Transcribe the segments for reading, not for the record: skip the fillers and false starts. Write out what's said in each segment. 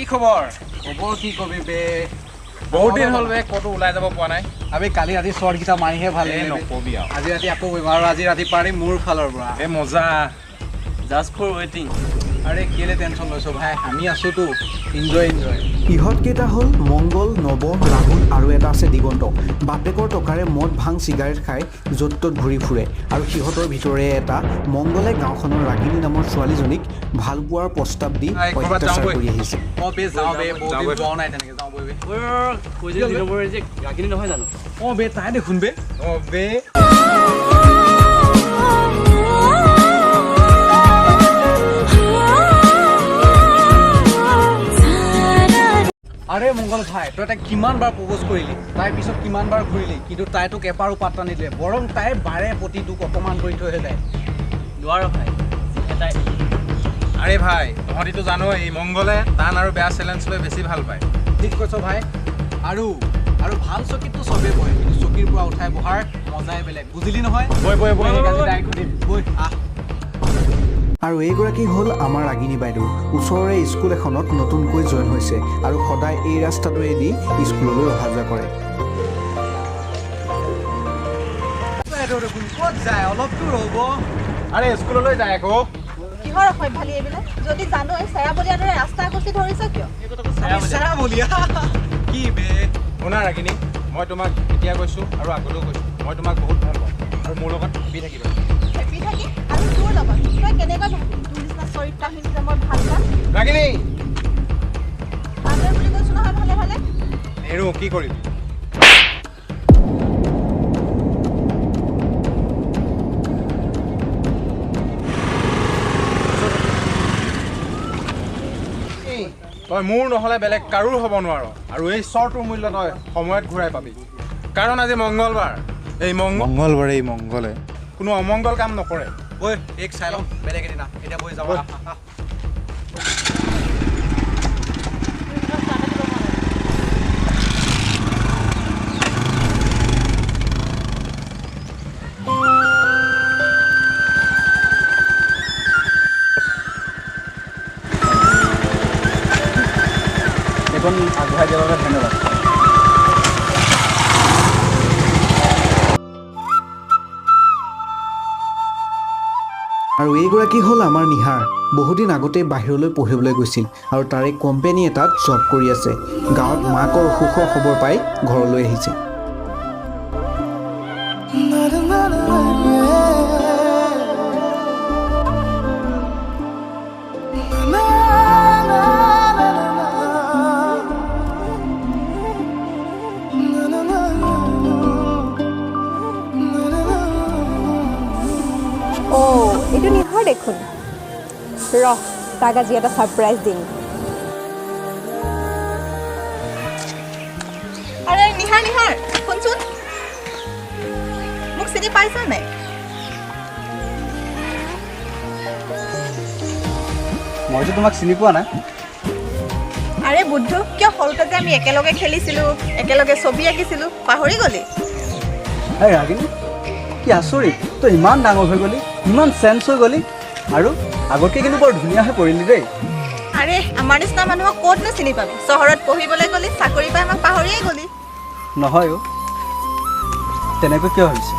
খবৰ খবৰ কি কবি বে বহুত দিন হ'ল বে ক'তো ওলাই যাব পৰা নাই আমি কালি ৰাতি শ্বৰ্টকেইটা মাৰিহে ভাল এই নকবি আৰু আজি ৰাতি আকৌ কৰিম আৰু আজি ৰাতি পাৰি মোৰ ফালৰ পৰা এই মজা জাষ্ট ফৰ ৱেটিং আৰে কেলে টেনশ্যন লৈছ ভাই আমি আছোতো এনজয় ইহঁতকেইটা হ'ল মংগল নৱ ৰাহুল আৰু এটা আছে দিগন্ত বাপেকৰ টকাৰে মদ ভাং চিগাৰেট খাই য'ত ত'ত ঘূৰি ফুৰে আৰু সিহঁতৰ ভিতৰে এটা মংগলে গাঁওখনৰ ৰাগিনী নামৰ ছোৱালীজনীক ভাল পোৱাৰ প্ৰস্তাৱ দি অত্যাচাৰ কৰি আহিছে অঁ বে যাওঁ বে বহুত দিন যোৱা নাই তেনেকৈ যাওঁ বৈ বে কৈ যে দিনবৰ যে ৰাগিনী নহয় জানো অঁ বে তাই দেখোন বে অঁ বে আৰে মংগল ভাই তই তাইক কিমানবাৰ প্ৰপ'জ কৰিলি তাইৰ পিছত কিমানবাৰ ঘূৰিলি কিন্তু তাই তোক এবাৰো পাত্তা নিদিলে বৰং তাই বাৰে প্ৰতি তোক অপমান কৰি থৈহে যায় নোৱাৰ ভাই এটাই আৰে ভাই তহঁতিতো জানো এই মংগলে টান আৰু বেয়া চেলেঞ্জ লৈ বেছি ভাল পায় ঠিক কৈছ ভাই আৰু ভাল চকীততো চবেই বহে কিন্তু চকীৰ পৰা উঠাই বহাৰ মজাই বেলেগ বুজিলি নহয় বৈ বৈ আহ আৰু এইগৰাকী হ'ল আমাৰ ৰাগিনী বাইদেউ ওচৰৰে স্কুল এখনত নতুনকৈ জইন হৈছে আৰু সদায় এই ৰাস্তাটোৱেদি স্কুললৈ অহা যোৱা কৰে ক'ত যায় অলপ দূৰ হ'ব আৰে স্কুললৈ যায় আকৌ কিহৰ অসভ্যালি এইবিলাক যদি জানো চেৰাবলীয়াৰ দৰে ৰাস্তা কচি ধৰিছ কিয় চেৰাবলীয়া কি বে শুনা ৰাগিনী মই তোমাক এতিয়া কৈছোঁ আৰু আগতেও কৈছোঁ মই তোমাক বহুত ভাল পাওঁ আৰু মোৰ লগত হেপি থাকিবা হেপি থাকি আৰু তোৰ লগত তই কেনেকৈ ভাবি তোৰ নিচিনা চৰিত্ৰহীন যে মই ভাল পাম ৰাগিনী ভালদৰে বুলি কৈছোঁ নহয় ভালে ভালে নেৰু কি কৰিবি তই মোৰ নহ'লে বেলেগ কাৰো হ'ব নোৱাৰ আৰু এই চৰটোৰ মূল্য তই সময়ত ঘূৰাই পাবি কাৰণ আজি মংগলবাৰ এই মংগলবাৰে এই মংগলে কোনো অমংগল কাম নকৰে বৈ এক চাই লওঁ বেলেগ এদিনা এতিয়া বৈ যাব এখন আগবঢ়াই দিয়াৰ বাবে ধন্যবাদ আৰু এইগৰাকী হ'ল আমাৰ নিহাৰ বহুদিন আগতে বাহিৰলৈ পঢ়িবলৈ গৈছিল আৰু তাৰে কোম্পানী এটাত জব কৰি আছে গাঁৱত মাকৰ অসুখৰ খবৰ পাই ঘৰলৈ আহিছে এইটো নিহৰ দেখোন ৰহ তাক আজি এটা ছাৰপ্ৰাইজ দিম আৰে নিহাৰ শুনচোন মোক চিনি পাইছা নাই মইতো তোমাক চিনি পোৱা নাই আৰে বুদ্ধ কিয় সৰুতে যে আমি একেলগে খেলিছিলোঁ একেলগে ছবি আঁকিছিলোঁ পাহৰি গলি এই ৰাগিনী কি আচৰিত তই ইমান ডাঙৰ হৈ গ'লি ইমান চেঞ্জ হৈ গ'লি আৰু আগতকৈ কিন্তু বৰ ধুনীয়া হৈ পৰিলি দেই আৰে আমাৰ নিচিনা মানুহক ক'তনো চিনি পাবি চহৰত পঢ়িবলৈ গ'লি চাকৰি পাই আমাক পাহৰিয়ে গ'লি নহয় অ' তেনেকৈ কিয় হৈছে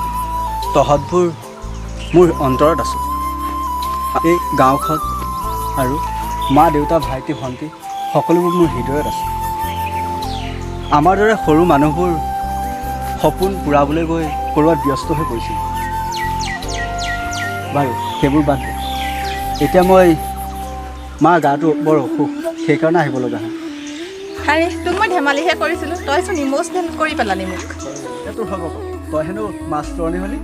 তহঁতবোৰ মোৰ অন্তৰত আছোঁ এই গাঁওখন আৰু মা দেউতা ভাইটি ভণ্টি সকলোবোৰ মোৰ হৃদয়ত আছে আমাৰ দৰে সৰু মানুহবোৰ সপোন পূৰাবলৈ গৈ ক'ৰবাত ব্যস্ত হৈ পৰিছিল বাৰু সেইবোৰ বাদ দে এতিয়া মই মা গাটো বৰ অসুখ সেইকাৰণে আহিব লগা হয় আৰে তোক মই ধেমালিহে কৰিছিলোঁ তইচোন ইম'চনেল কৰি পেলালি মোক সেইটো হ'ব তই হেনো মাষ্টৰণী হ'লি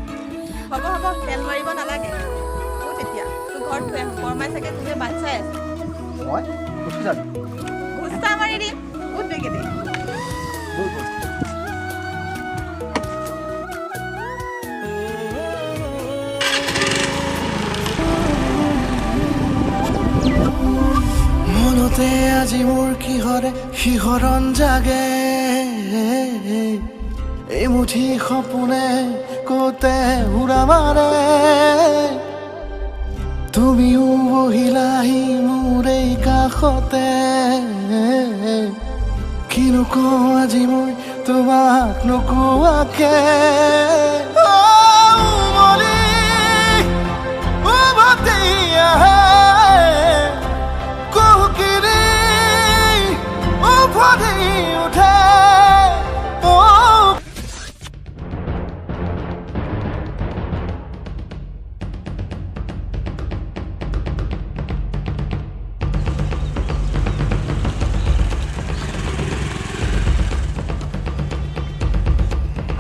হ'ব তেল মাৰিব নালাগে উঠ এতিয়া তোৰ ঘৰত থৈ আহোঁ বৰমাই চাগে তোকে বাট চাই আছে মই উঠি যাবি ঘোচা মাৰি দিম উঠ বেগেদি মনতে আজি মোৰ কিহৰে শিহৰণ জাগে এই মুঠি সপোনে কতে উৰা মাৰে তুমিও বহিলাহি মোৰ এই কাষতে কিনো কওঁ আজি মই তোমাক নোকোৱাকে উমলি উভতি আহে কুহুকিৰি উভতি উঠে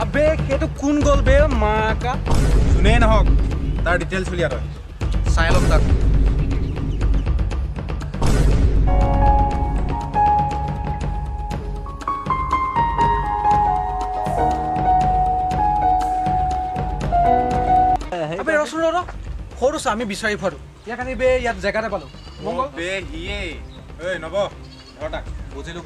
আবে সেইটো কোন গ'ল বে মাকা যোনেই নহওক তাৰ ডিটেইলছ উলিয়া তই চাই ল'ম তাক আবে ৰচোন ৰ সৰু চা আমি বিচাৰি ফুৰাটো ইয়াক আনি বে ইয়াত জেগাতে পালোঁ মংগল বে হিয়ে ঐ নব ধৰ তাক বুজিলোঁ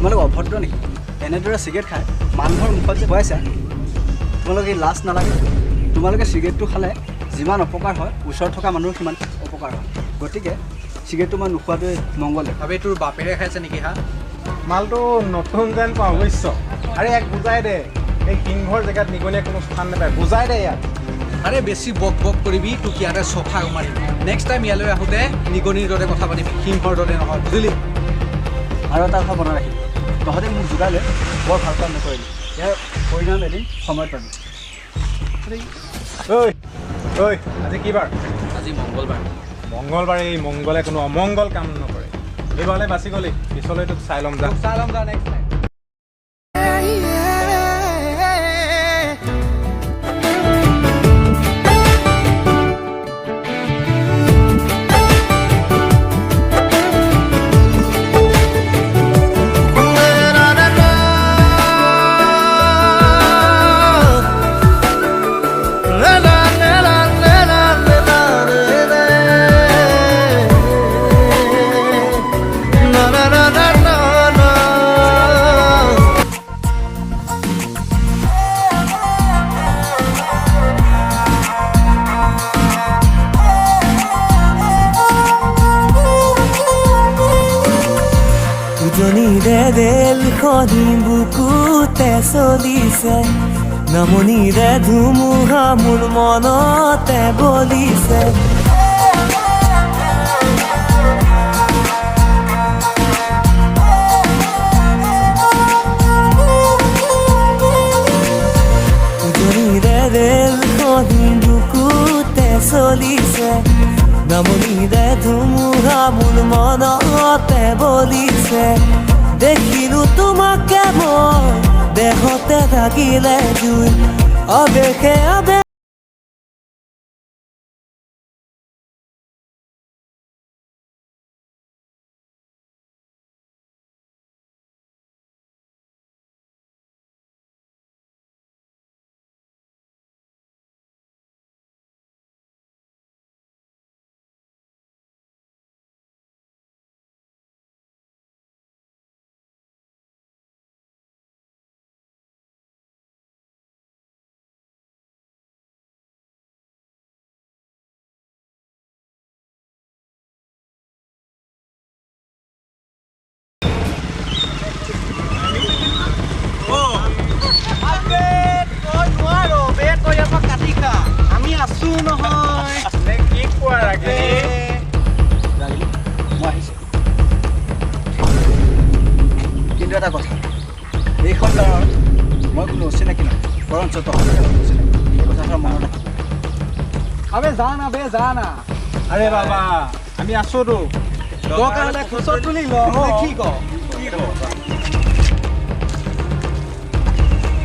তোমালোক অভদ্ৰ নেকি এনেদৰে চিগাৰেট খাই মানুহৰ মুখত যে খুৱাইছা তোমালোকে লাজ নালাগে তোমালোকে চিগাৰেটটো খালে যিমান অপকাৰ হয় ওচৰত থকা মানুহৰ সিমান অপকাৰ হয় গতিকে চিগাৰেটটো মই নোখোৱাটোৱে মংগল ভাবে তোৰ বাপেৰে খাইছে নেকি হা মালটো নতুন যেন পাওঁ অৱশ্য আৰে ইয়াক বুজাই দে এই সিংহৰ জেগাত নিগনিয়ে কোনো স্থান নাপায় বুজাই দে ইয়াক আৰে বেছি বক কৰিবি তোক ইয়াতে চফা মাৰিম নেক্সট টাইম ইয়ালৈ আহোঁতে নিগনিৰ দৰে কথা পাতিবি সিংহৰ দৰে নহয় বুজিলি আৰু এটা কথা মনত ৰাখিবি তহঁতে মোক যোগাই লৈ বৰ ভাল কাম নকৰিলি ইয়াৰ পৰিণাম এদিন সময়ত পাবি ঐ আজি কি বাৰ আজি মংগলবাৰ মংগলবাৰে এই মংগলে কোনো অমংগল কাম নকৰে এইবাৰলৈ বাচি গ'লি পিছলৈ তোক চাই ল'ম যা নেক্সট টাইম উজনিৰে ৰেলখনি বুকুতে চলিছে নামনিৰে ধুমুহা মোৰ মনতে বলিছে উজনিৰে ৰেলখনি বুকুতে চলিছে নামনিৰে ধুমুহা মোৰ মনতে বলিছে দেখিলো তোমাকে মই দেহতে থাকিলে জুই অবেশে আবে আমি আছো নহয় কি কোৱা ৰাগে মই আহিছোঁ কিন্তু এটা কথা এইখন গাঁৱৰ মই কোনো অচিনাকি নহয় বৰঞ্চ তহঁতে অচিনাকি এই কথাটো মনত ৰাখিবি আবে যা না আৰে বাবা আমি আছোতো দৰকাৰ হ'লে খোচত তুলি ল কি ক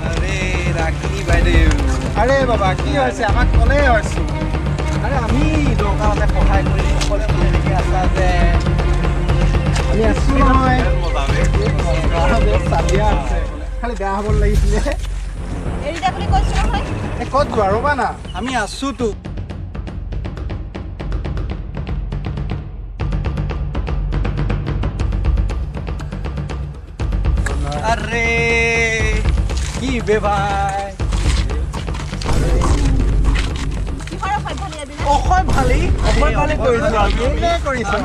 আৰে ৰাগিনী বাইদেউ আৰে বাবা কি হৈছে আমাক ক'লেই হৈছোঁ আৰে আমি দৰকাৰ হ'লে সহায় কৰি সকলোৱে এনেকৈ আছা যে আমি আছোঁ নহয় চালিয়া আছে খালি বেয়া হ'ব লাগিছিলে এৰি দে বুলি কৈছোঁ নহয় এই ক'ত যোৱা ৰ'বা না আমি আছোঁতো আৰে কি বে ভাই কিহৰ অসভ্য নিয়াবি নে? অসভ্যালি কৰিছোঁ আমি কৰিছোঁ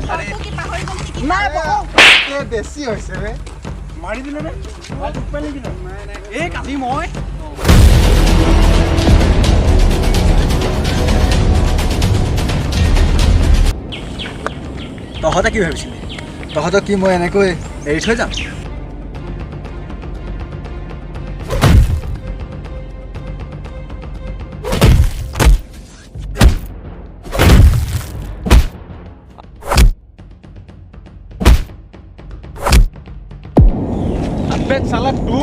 তইতো কি পাহৰি গ'লি নেকি? নাই বেছি হৈছে ৰে মাৰি দিলে নে এই কাটি মই তহঁতে কি ভাবিছিলি তহঁতক কি মই এনেকৈ এৰি থৈ যাম अबे साला तू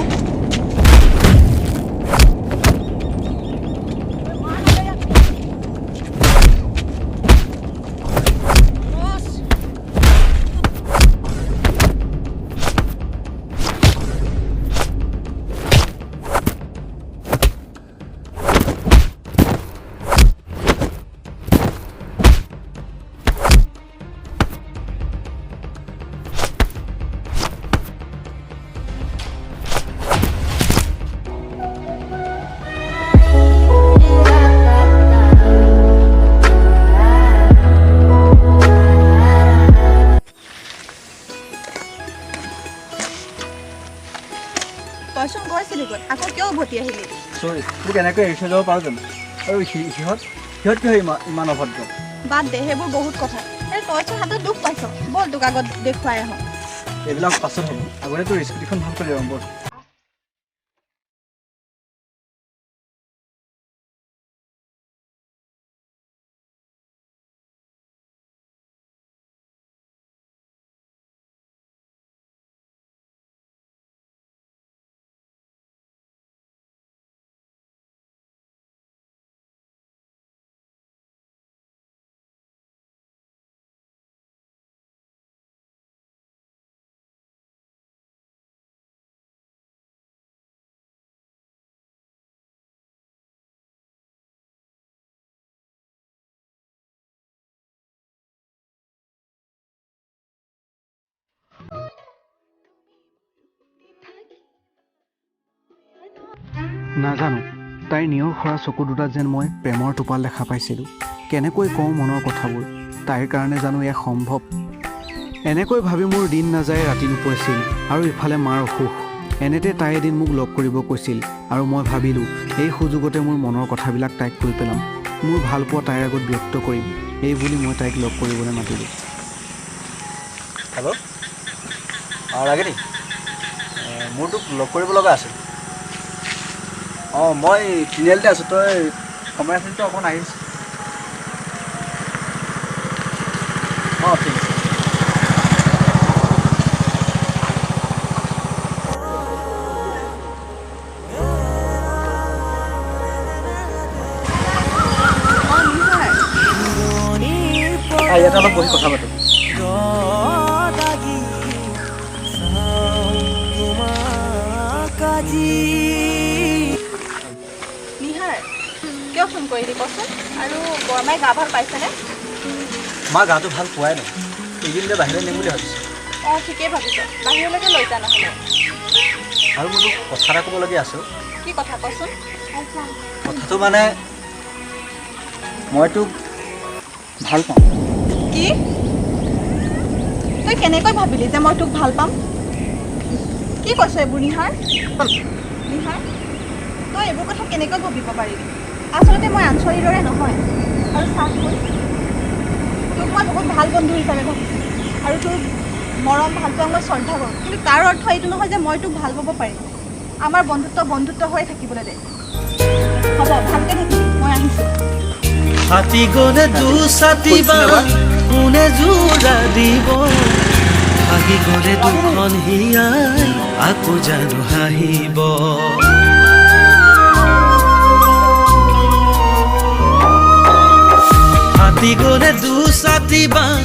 তইচোন গৈছিলি গৈ আকৌ কিয় উভতি আহিলি চৰি তোক এনেকৈ এৰি থৈ যাব পাৰোঁ জানো আৰু সিহঁত কি হয় ইমান অভদ্ৰ বাদ দে সেইবোৰ বহুত কথা এই তইচোন হাতত দুখ পাইছ ব'ল তোক আগত দেখুৱাই আহোঁ এইবিলাক পাছত হ'ব আগতে তোৰ স্কুটিখন ভাল কৰি ল'ম ব'ল নাজানো তাইৰ নিয়ৰ সৰা চকু দুটাত যেন মই প্ৰেমৰ টোপাল দেখা পাইছিলোঁ কেনেকৈ কওঁ মনৰ কথাবোৰ তাইৰ কাৰণে জানো এয়া সম্ভৱ এনেকৈ ভাবি মোৰ দিন নাযায় ৰাতি নোপোৱাইছিল আৰু ইফালে মাৰ অসুখ এনেতে তাই এদিন মোক লগ কৰিব কৈছিল আৰু মই ভাবিলোঁ এই সুযোগতে মোৰ মনৰ কথাবিলাক তাইক কৈ পেলাম মোৰ ভালপোৱা তাইৰ আগত ব্যক্ত কৰিম এই বুলি মই তাইক লগ কৰিবলৈ মাতিলোঁ হেল্ল' অঁ ৰাগিনী মোৰ তোক লগ কৰিব লগা আছিল অঁ মই তিনিআলিতে আছোঁ তই সময় আছিলতো অকণ আহিছ অঁ ঠিক আছে ইয়াতে অলপ বহি কথা পাতোঁ নিহাৰ কিয় ফোন কৰিলি কচোন আৰু বৰমাই গা ভাল পাইছেনে মা গাটো ভাল পোৱাই নাই এইকেইদিনতে বাহিৰলৈ নিম বুলি ভাবিছোঁ অঁ ঠিকেই ভাবিছ বাহিৰলৈকে লৈ যা নহ'লে আৰু মোৰ তোক কথা এটা ক'বলগীয়া আছে কি কথা কচোন কথাটো মানে মই তোক ভাল পাওঁ কি তই কেনেকৈ ভাবিলি যে মই তোক ভাল পাম কি কৈছ এইবোৰ নিহাৰ নিহাৰ তই এইবোৰ কথা কেনেকৈ ভাবিব পাৰিবি আচলতে মই আঞ্চলিৰ দৰে নহয় আৰু চাহ শুন তোক মই বহুত ভাল বন্ধু হিচাপে ভাবিছোঁ আৰু তোৰ মৰম ভালপোৱাক মই শ্ৰদ্ধা কৰোঁ কিন্তু তাৰ অৰ্থ এইটো নহয় যে মই তোক ভাল পাব পাৰিম আমাৰ বন্ধুত্ব হৈ থাকিবলৈ দে হ'ব ভালকৈ থাকিবি মই আহিছোঁ হাতী গলে দুচাতিবা কোনে জোৰা দিব ভাগি গলে দুখন হিয়াই আকৌ জানো হাঁহিব ফাটি গলে দুছাতি বাঁহ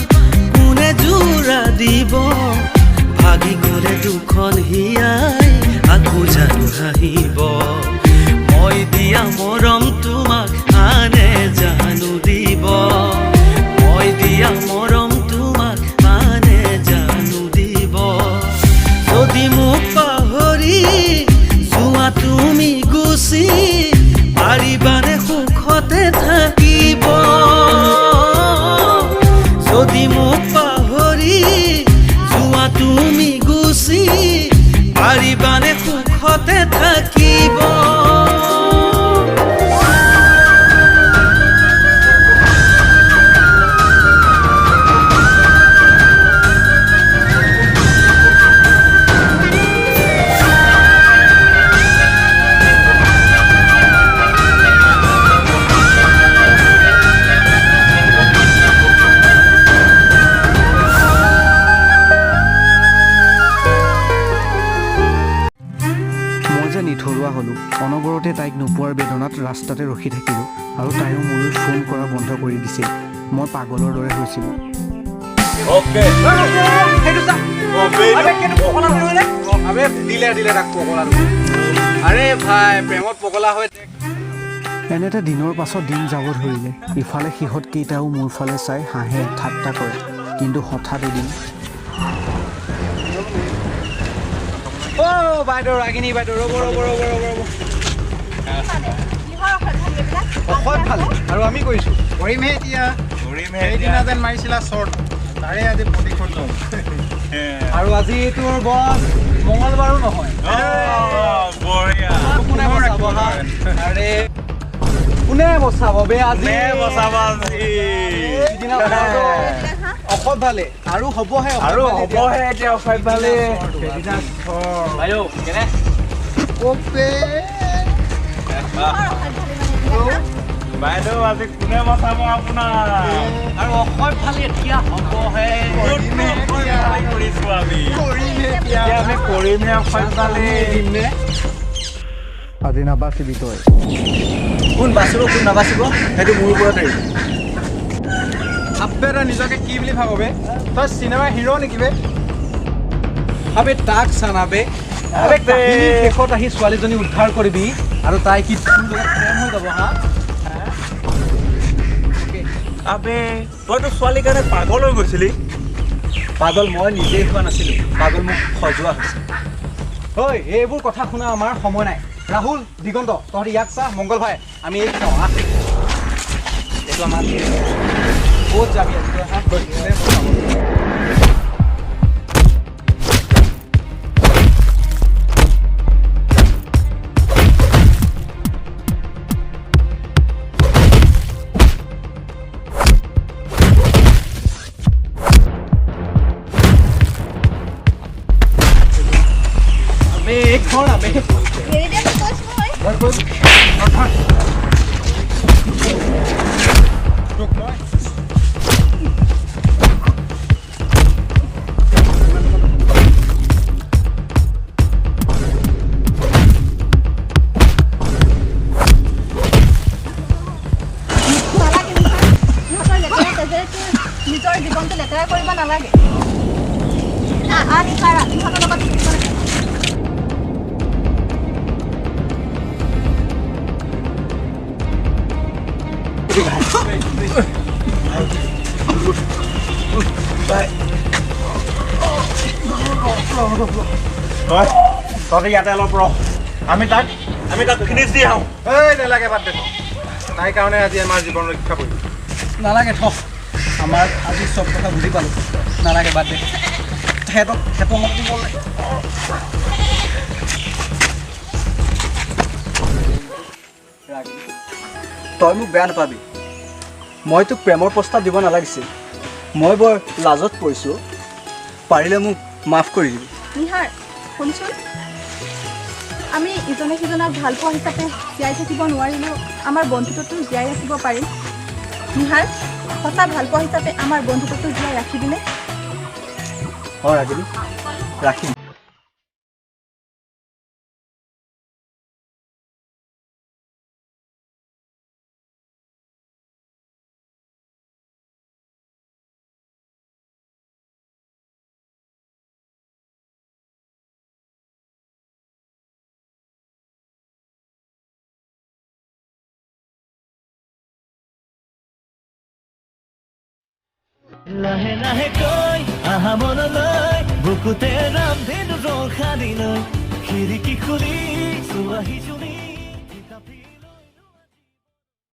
কোনে জোৰা দিব ভাগি গলে দুখন হিয়াই আকৌ জানো হাঁহিব মই দিয়া মৰম তোমাক আনে জানো দিব মই দিয়া মৰম তোমাক আনে জানো দিব যদি মোক পাহৰি যোৱা তুমি গুচি পাৰিবানে সুখতে থাকিব যদি মোক পাহৰি যোৱা তুমি গুচি পাৰিবানে সুখতে থাকিব মই যে নিথৰুৱা হ'লোঁ অনবৰতে তাইক নোপোৱাৰ বেদনাত ৰাস্তাতে ৰখি থাকিলোঁ আৰু তাইও মোলৈ ফোন কৰা বন্ধ কৰি দিছিল মই পাগলৰ দৰে হৈছিলোঁ আৰে ভাই প্ৰেমত পগলা হৈ এনেতে দিনৰ পাছত দিন যাব ধৰিলে ইফালে সিহঁতকেইটাও মোৰ ফালে চাই হাঁহে ঠাট্টা কৰে কিন্তু হঠাৎ এদিন বাইদেউ ৰাগিনী বাইদেউ ৰ'ব অসৎ ভাল আৰু আমি কৰিছোঁ কৰিমহে এতিয়া সেইদিনা যেন মাৰিছিলা শ্বৰ্ট তাৰে আজি প্ৰতিশোধ ল'ম আৰু আজি তোৰ বছ মঙলবাৰো নহয় কোনে বচাব হা? আৰে কোনে বচাব বে আজি সিদিনা অসৎ ভালে আৰু হ'বহে এতিয়া অসৎ ভালে সেইদিনা বাইদেউ কেনে বাইদেউ আজি কোনে বচাব আপোনাৰ আৰু অসৎ ভালে এতিয়া হ'বহে কৰিছোঁ আমি কৰিমহে অসৎ পালে আজি নাবাচিবি তই কোন বাচিব কোন নাবাচিব সেইটো মোৰ ওপৰত এৰি আবে তই নিজকে কি বুলি ভাব বে তই চিনেমাৰ হিৰ' নেকি বে আবে তাক চানাবে আবে কাহিনীৰ শেষত আহি ছোৱালীজনী উদ্ধাৰ কৰিবি আৰু তাই কি তোৰ লগত প্ৰেম হৈ যাব হা আবে তইতো ছোৱালীৰ কাৰণে পাগল হৈ গৈছিলি পাগল মই নিজেই হোৱা নাছিলোঁ পাগল মোক সজোৱা হৈছে ঐ এইবোৰ কথা শুনা আমাৰ সময় নাই ৰাহুল দিগন্ত তহঁতি ইয়াক চা মংগল ভাই আমি এই চাওঁ আহ এইটো আমাৰ ক'ত যাবি আজি তই হা এৰি দিয়া কৈছোঁ নহয় তোক মই নালাগে ইহঁতৰ লেতেৰা তেজেৰে তোৰ নিজৰ জীৱনটো লেতেৰা কৰিব নালাগে নিশাৰা ইহঁতৰ লগত থাকিব লাগে তহঁতে ইয়াতে অলপ ৰহ আমি তাক ফিনিছ দি আহোঁ নালাগে বাদ দে তাইৰ কাৰণে আজি আমাৰ জীৱন ৰক্ষা কৰিম নালাগে থ আমাৰ আজি চব কথা বুজি পালোঁ নালাগে বাদ দে সিহঁতক মোক দিবলৈ তই মোক বেয়া নাপাবি মই তোক প্ৰেমৰ প্ৰস্তাৱ দিব নালাগিছিল মই বৰ লাজত পৰিছোঁ পাৰিলে মোক মাফ কৰি দিবি নিহাৰ শুনচোন আমি ইজনে সিজনক ভাল পোৱা হিচাপে জীয়াই থাকিব নোৱাৰিলেও আমাৰ বন্ধুত্বটো জীয়াই ৰাখিব পাৰিম নিহাৰ সঁচা ভাল পোৱা হিচাপে আমাৰ বন্ধুত্বটো জীয়াই ৰাখিবিনে হয় ৰাগিনী ৰাখিম লাহে লাহে কৈ আহা মনলৈ বুকুতে ৰামধেনু ৰখাদিলৈ খিৰিকী খুলি চোৱাহি জুলি